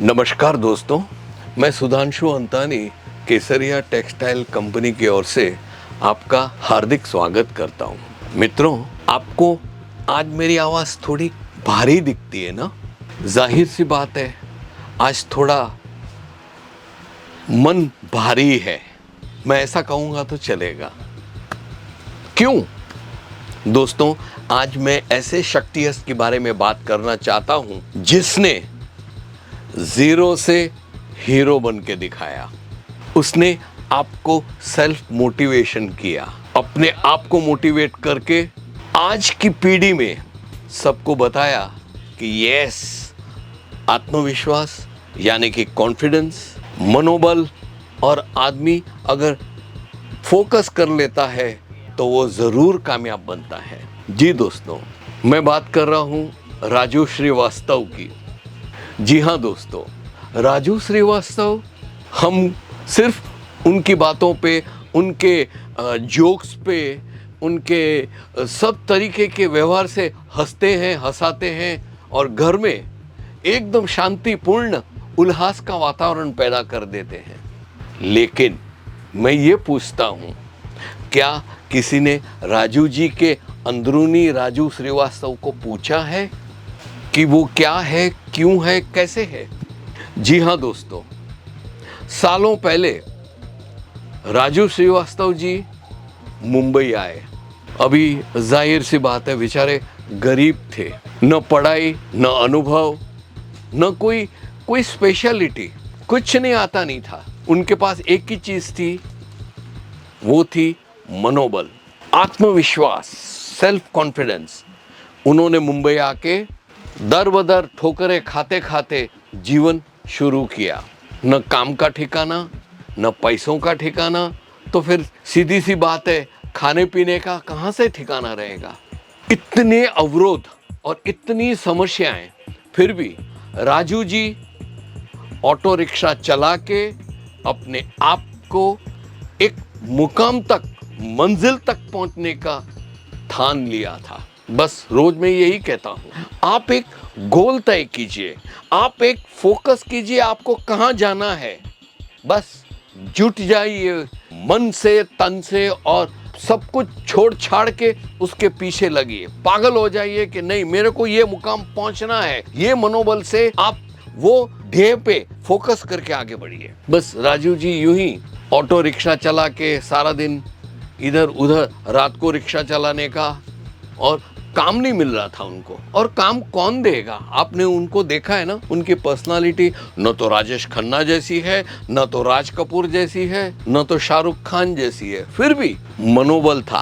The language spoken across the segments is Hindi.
नमस्कार दोस्तों, मैं सुधांशु अंतानी केसरिया टेक्सटाइल कंपनी की ओर से आपका हार्दिक स्वागत करता हूं। मित्रों, आपको आज मेरी आवाज़ थोड़ी भारी दिखती है ना? जाहिर सी बात है, आज थोड़ा मन भारी है। मैं ऐसा कहूँगा तो चलेगा। क्यों? दोस्तों, आज मैं ऐसे शक्तियस के बारे में बात करना चाहता हूँ जिसने जीरो से हीरो बन के दिखाया। उसने आपको सेल्फ मोटिवेशन किया, अपने आप को मोटिवेट करके आज की पीढ़ी में सबको बताया कि यस, आत्मविश्वास यानी कि कॉन्फिडेंस, मनोबल और आदमी अगर फोकस कर लेता है तो वो जरूर कामयाब बनता है। जी दोस्तों, मैं बात कर रहा हूं राजू श्रीवास्तव की। जी हाँ दोस्तों, राजू श्रीवास्तव, हम सिर्फ उनकी बातों पे, उनके जोक्स पे, उनके सब तरीके के व्यवहार से हंसते हैं, हंसाते हैं और घर में एकदम शांतिपूर्ण उल्लास का वातावरण पैदा कर देते हैं। लेकिन मैं ये पूछता हूँ, क्या किसी ने राजू जी के अंदरूनी राजू श्रीवास्तव को पूछा है कि वो क्या है, क्यों है, कैसे है? जी हाँ दोस्तों, सालों पहले राजू श्रीवास्तव जी मुंबई आए। अभी जाहिर सी बात है, बेचारे गरीब थे, न पढ़ाई, न अनुभव, न कोई स्पेशलिटी, कुछ नहीं आता नहीं था। उनके पास एक ही चीज थी, वो थी मनोबल, आत्मविश्वास, सेल्फ कॉन्फिडेंस। उन्होंने मुंबई आके दर बदर ठोकरें खाते खाते जीवन शुरू किया। न काम का ठिकाना, न पैसों का ठिकाना, तो फिर सीधी सी बात है, खाने पीने का कहाँ से ठिकाना रहेगा? इतने अवरोध और इतनी समस्याएं, फिर भी राजू जी ऑटो रिक्शा चला के अपने आप को एक मुकाम तक, मंजिल तक पहुंचने का ठान लिया था। बस रोज मैं यही कहता हूं, आप एक गोल तय कीजिए, आप एक फोकस कीजिए, आपको कहां जाना है। बस जुट जाइए मन से, तन से, और सब कुछ छोड़ छाड़ के उसके पीछे लगिए। पागल हो जाइए कि नहीं, मेरे को ये मुकाम पहुंचना है। ये मनोबल से आप वो ध्येय पे फोकस करके आगे बढ़िए। बस राजू जी यूं ही ऑटो रिक्शा चला के सारा दिन इधर उधर, रात को रिक्शा चलाने का, और काम नहीं मिल रहा था उनको। और काम कौन देगा? आपने उनको देखा है ना, उनकी पर्सनालिटी न तो राजेश खन्ना जैसी है, न तो राज कपूर जैसी है, न तो शाहरुख खान जैसी है। फिर भी मनोबल था,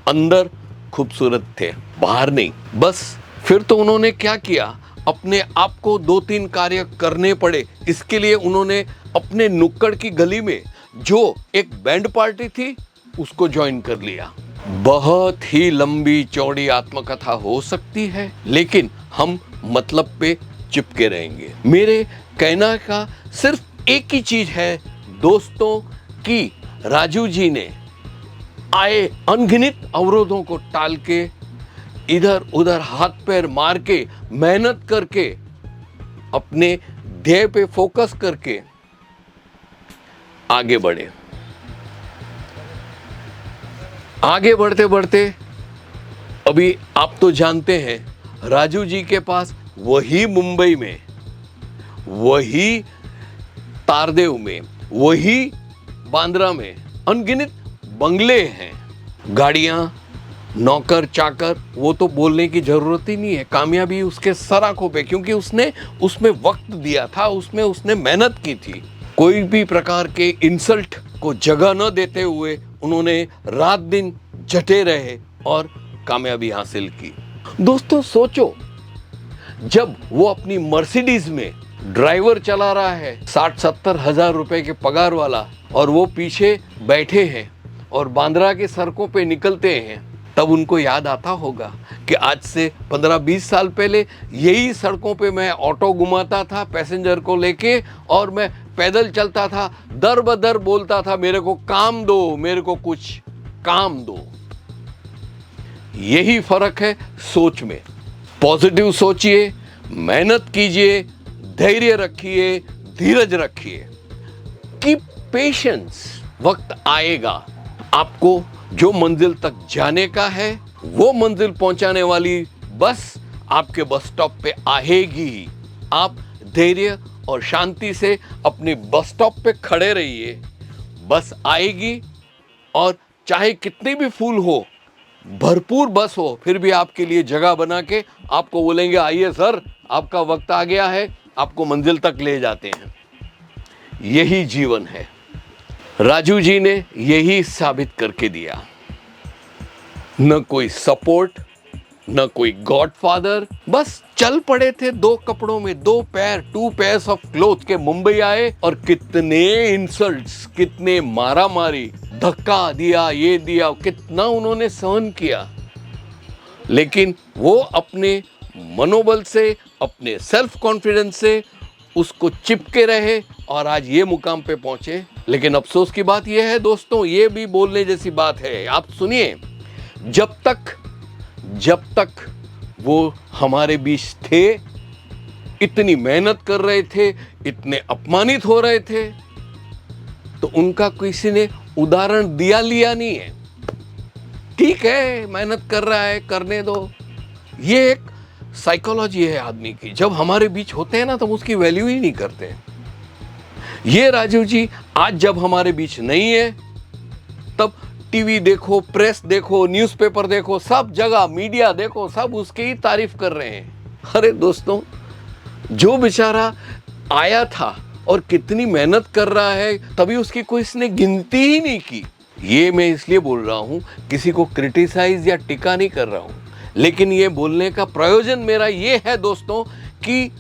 अंदर खूबसूरत थे, बाहर नहीं। बस फिर तो उन्होंने क्या किया, अपने आप को 2-3 कार्य करने पड़े। इसके लिए उन्होंने अपने नुक्कड़ की गली में जो एक बैंड पार्टी थी उसको ज्वाइन कर लिया। बहुत ही लंबी चौड़ी आत्मकथा हो सकती है, लेकिन हम मतलब पे चिपके रहेंगे। मेरे कहना का सिर्फ एक ही चीज है दोस्तों, कि राजू जी ने आए अनगिनत अवरोधों को टाल के, इधर उधर हाथ पैर मार के, मेहनत करके, अपने ध्येय पे फोकस करके आगे बढ़े। आगे बढ़ते बढ़ते अभी आप तो जानते हैं, राजू जी के पास वही मुंबई में, वही तारदेव में, वही बांद्रा में अनगिनत बंगले हैं, गाड़ियां, नौकर चाकर, वो तो बोलने की जरूरत ही नहीं है। कामयाबी उसके सर आंखों पे, क्योंकि उसने उसमें वक्त दिया था, उसमें उसने मेहनत की थी। कोई भी प्रकार के इंसल्ट को जगह न देते हुए उन्होंने रात दिन जटे रहे और कामयाबी हासिल की। दोस्तों सोचो, जब वो अपनी मर्सिडीज में ड्राइवर चला रहा है, 60-70 हजार रुपए के पगार वाला, और वो पीछे बैठे हैं और बांद्रा के सड़कों पे निकलते हैं, तब उनको याद आता होगा कि आज से 15-20 साल पहले यही सड़कों पे मैं ऑटो घुमाता था पैसेंजर को लेके, और मैं पैदल चलता था, दर बदर बोलता था, मेरे को काम दो, मेरे को कुछ काम दो। यही फर्क है सोच में। पॉजिटिव सोचिए, मेहनत कीजिए, धैर्य रखिए, धीरज रखिए, कीप पेशेंस। वक्त आएगा, आपको जो मंजिल तक जाने का है वो मंजिल पहुंचाने वाली बस आपके बस स्टॉप पे आएगी। आप धैर्य और शांति से अपने बस स्टॉप पे खड़े रहिए, बस आएगी। और चाहे कितनी भी फुल हो, भरपूर बस हो, फिर भी आपके लिए जगह बना के आपको बोलेंगे आइए सर, आपका वक्त आ गया है, आपको मंजिल तक ले जाते हैं। यही जीवन है। राजू जी ने यही साबित करके दिया। न कोई सपोर्ट, न कोई गॉडफादर, बस चल पड़े थे दो कपड़ों में, दो पैर, 2 pairs ऑफ क्लोथ के मुंबई आए और कितने इंसल्ट्स, कितने मारा मारी, धक्का दिया, ये दिया, कितना उन्होंने सहन किया। लेकिन वो अपने मनोबल से, अपने सेल्फ कॉन्फिडेंस से उसको चिपके रहे और आज ये मुकाम पे पहुंचे। लेकिन अफसोस की बात यह है दोस्तों, ये भी बोलने जैसी बात है, आप सुनिए, जब तक वो हमारे बीच थे, इतनी मेहनत कर रहे थे, इतने अपमानित हो रहे थे, तो उनका किसी ने उदाहरण दिया लिया नहीं है। ठीक है, मेहनत कर रहा है, करने दो। ये एक साइकोलॉजी है आदमी की, जब हमारे बीच होते हैं ना तब उसकी वैल्यू ही नहीं करते। ये राजीव जी आज जब हमारे बीच नहीं है, तब टीवी देखो, प्रेस देखो, न्यूज़पेपर देखो, सब जगह मीडिया देखो, सब उसकी ही तारीफ कर रहे हैं। अरे दोस्तों, जो बेचारा आया था और कितनी मेहनत कर रहा है, तभी उसकी कोई इसने गिनती ही नहीं की। ये मैं इसलिए बोल रहा हूं, किसी को क्रिटिसाइज या टिका नहीं कर रहा हूं, लेकिन ये बोलने का प्रयोजन मेरा ये है दोस्तों कि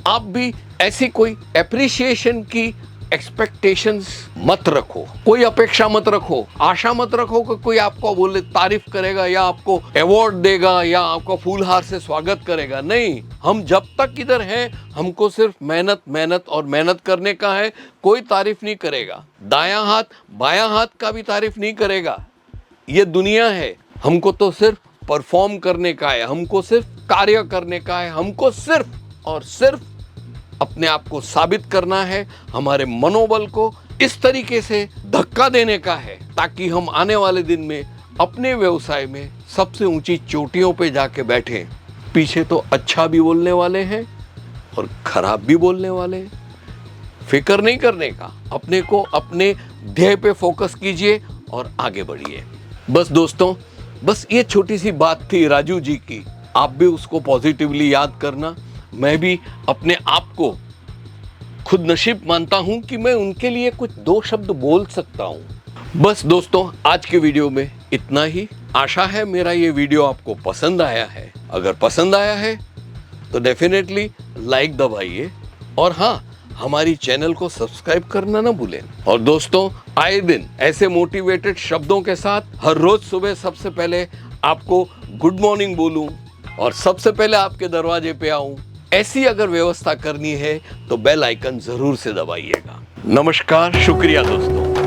आप भी ऐसी कोई एप्रिसिएशन की एक्सपेक्टेशंस मत रखो, कोई अपेक्षा मत रखो, आशा मत रखो कि कोई आपको बोले तारीफ करेगा या आपको अवार्ड देगा या आपको फूलहार से स्वागत करेगा। नहीं, हम जब तक इधर हैं, हमको सिर्फ मेहनत मेहनत और मेहनत करने का है। कोई तारीफ नहीं करेगा, दायां हाथ बायां हाथ का भी तारीफ नहीं करेगा। ये दुनिया है, हमको तो सिर्फ परफॉर्म करने का है, हमको सिर्फ कार्य करने का है, हमको सिर्फ और सिर्फ अपने आप को साबित करना है, हमारे मनोबल को इस तरीके से धक्का देने का है ताकि हम आने वाले दिन में अपने व्यवसाय में सबसे ऊंची चोटियों पे जाके बैठें। पीछे तो अच्छा भी बोलने वाले हैं और खराब भी बोलने वाले हैं। फिक्र नहीं करने का, अपने को अपने ध्येय पे फोकस कीजिए और आगे बढ़िए। बस दोस्तों, बस ये छोटी सी बात थी राजू जी की, आप भी उसको पॉजिटिवली याद करना। मैं भी अपने आप को खुद नसीब मानता हूं कि मैं उनके लिए कुछ 2 शब्द बोल सकता हूं। बस दोस्तों, आज के वीडियो में इतना ही। आशा है मेरा ये वीडियो आपको पसंद आया है। अगर पसंद आया है तो डेफिनेटली लाइक दबाइए और हाँ, हमारी चैनल को सब्सक्राइब करना ना भूलें। और दोस्तों, आए दिन ऐसे मोटिवेटेड शब्दों के साथ हर रोज सुबह सबसे पहले आपको गुड मॉर्निंग बोलूं और सबसे पहले आपके दरवाजे पे आऊं, ऐसी अगर व्यवस्था करनी है तो बेल आइकन जरूर से दबाइएगा। नमस्कार, शुक्रिया दोस्तों।